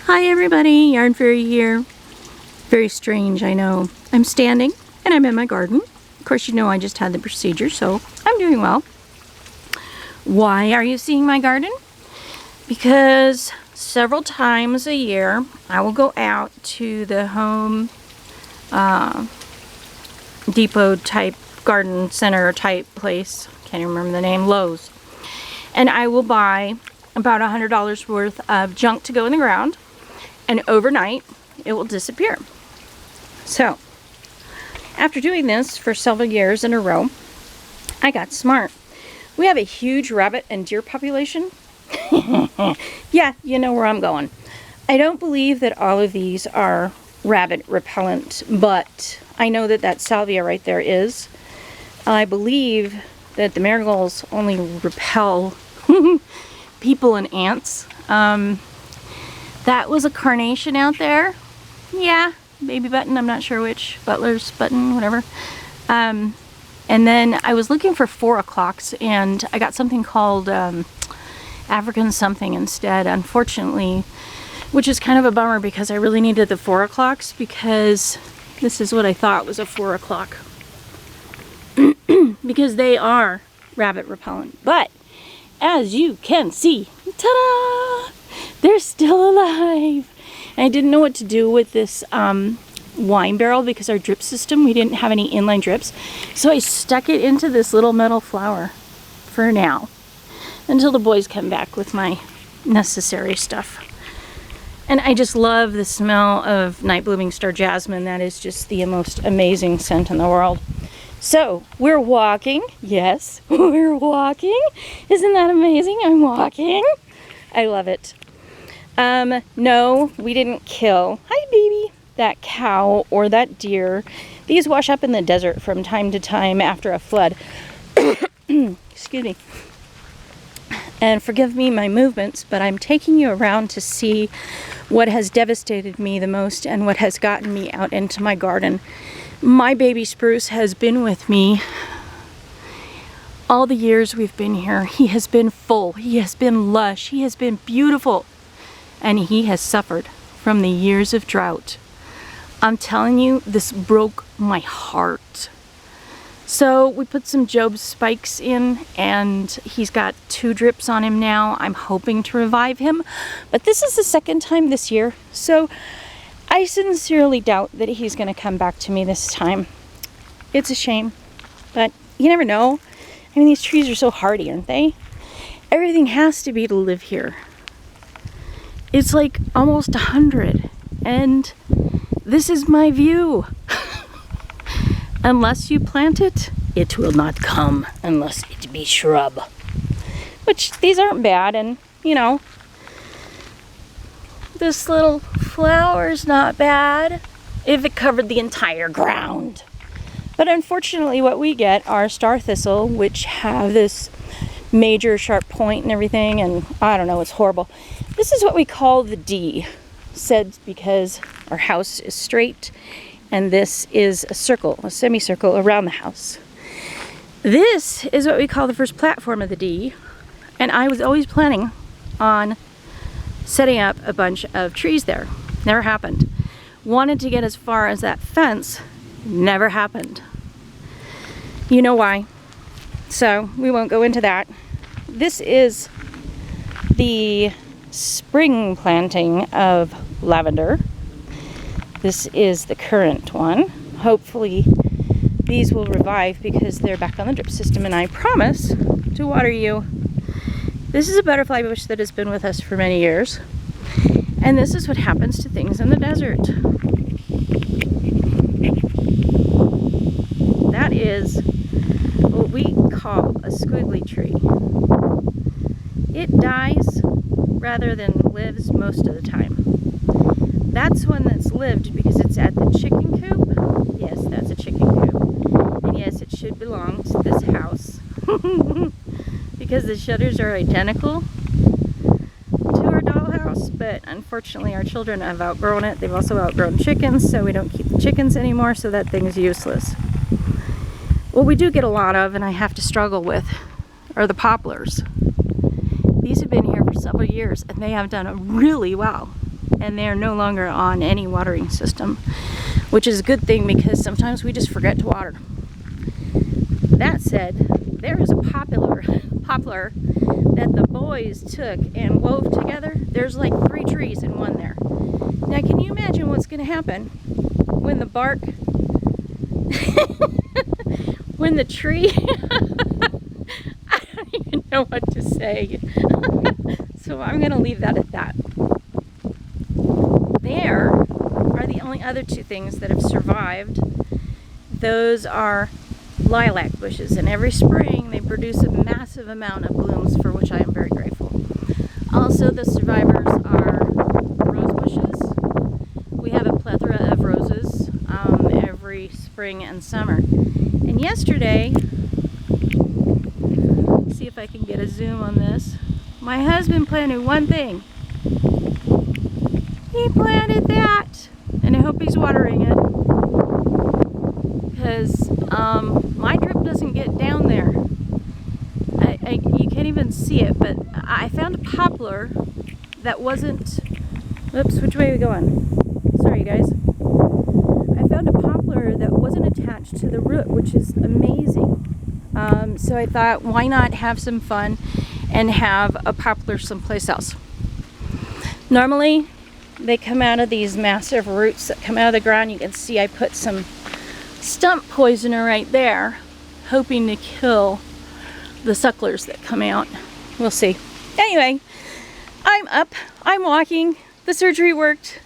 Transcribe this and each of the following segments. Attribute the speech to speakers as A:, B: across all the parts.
A: Hi everybody, Yarn Fairy here. Very strange, I know. I'm standing and I'm in my garden. Of course, you know I just had the procedure, so I'm doing well. Why are you seeing my garden? Because several times a year I will go out to the Home Depot type garden center type place. Can't even remember the name, Lowe's. And I will buy about $100 worth of junk to go in the ground. And overnight, it will disappear. So, after doing this for several years in a row, I got smart. We have a huge rabbit and deer population. Yeah, you know where I'm going. I don't believe that all of these are rabbit repellent, but I know that that salvia right there is. I believe that the marigolds only repel people and ants. That was a carnation out there. Yeah, baby button, I'm not sure which. Butler's button, whatever. And then I was looking for 4 o'clocks and I got something called African something instead, unfortunately, which is kind of a bummer because I really needed the 4 o'clocks because this is what I thought was a 4 o'clock. Because they are rabbit repellent. But as you can see, ta-da! They're still alive. And I didn't know what to do with this wine barrel because our drip system, we didn't have any inline drips. So I stuck it into this little metal flower for now until the boys come back with my necessary stuff. And I just love the smell of night blooming star jasmine. That is just the most amazing scent in the world. So we're walking. Yes, we're walking. Isn't that amazing? I'm walking. I love it. No, we didn't kill, hi baby, that cow or that deer. These wash up in the desert from time to time after a flood. Excuse me. And forgive me my movements, but I'm taking you around to see what has devastated me the most and what has gotten me out into my garden. My baby spruce has been with me all the years we've been here. He has been full, he has been lush, he has been beautiful. And he has suffered from the years of drought. I'm telling you, this broke my heart. So we put some Job spikes in and he's got 2 drips on him now. I'm hoping to revive him. But this is the second time this year. So I sincerely doubt that he's going to come back to me this time. It's a shame. But you never know. I mean, these trees are so hardy, aren't they? Everything has to be to live here. It's like almost 100, and this is my view. Unless you plant it, it will not come unless it be shrub. Which, these aren't bad, and you know, this little flower's not bad if it covered the entire ground. But unfortunately what we get are star thistle, which have this major sharp point and everything, and I don't know, it's horrible. This is what we call the D, said because our house is straight and this is a circle, a semicircle around the house. This is what we call the first platform of the D, and I was always planning on setting up a bunch of trees there. Never happened. Wanted to get as far as that fence, never happened. You know why? So we won't go into that. This is the spring planting of lavender. This is the current one. Hopefully these will revive because they're back on the drip system, and I promise to water you. This is a butterfly bush that has been with us for many years, and this is what happens to things in the desert. That is what we call a squiggly tree. It dies rather than lives most of the time. That's one that's lived because it's at the chicken coop. Yes, that's a chicken coop. And yes, it should belong to this house. Because the shutters are identical to our dollhouse, but unfortunately our children have outgrown it. They've also outgrown chickens, so we don't keep the chickens anymore, so that thing's useless. What we do get a lot of, and I have to struggle with, are the poplars. These have been here for several years and they have done really well. and they are no longer on any watering system, which is a good thing because sometimes we just forget to water. That said, there is a poplar that the boys took and wove together. There's like 3 trees in one there. Now can you imagine what's going to happen when the bark, when the tree, I don't even know what to say. So I'm going to leave that at that. There are the only other 2 things that have survived. Those are lilac bushes, and every spring they produce a massive amount of blooms, for which I am very grateful. Also, the survivors are rose bushes. We have a plethora of roses every spring and summer. And yesterday, let's see if I can get a zoom on this. My husband planted one thing. He planted that, and I hope he's watering it, because my drip doesn't get down there. You can't even see it, but I found a poplar that wasn't, oops, which way are we going? Sorry guys. I found a poplar that wasn't attached to the root, which is amazing. So I thought, why not have some fun and have a poplar someplace else? Normally, they come out of these massive roots that come out of the ground. You can see I put some stump poisoner right there, hoping to kill the sucklers that come out. We'll see. Anyway, I'm up, I'm walking, the surgery worked.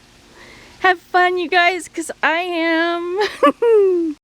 A: Have fun, you guys, because I am.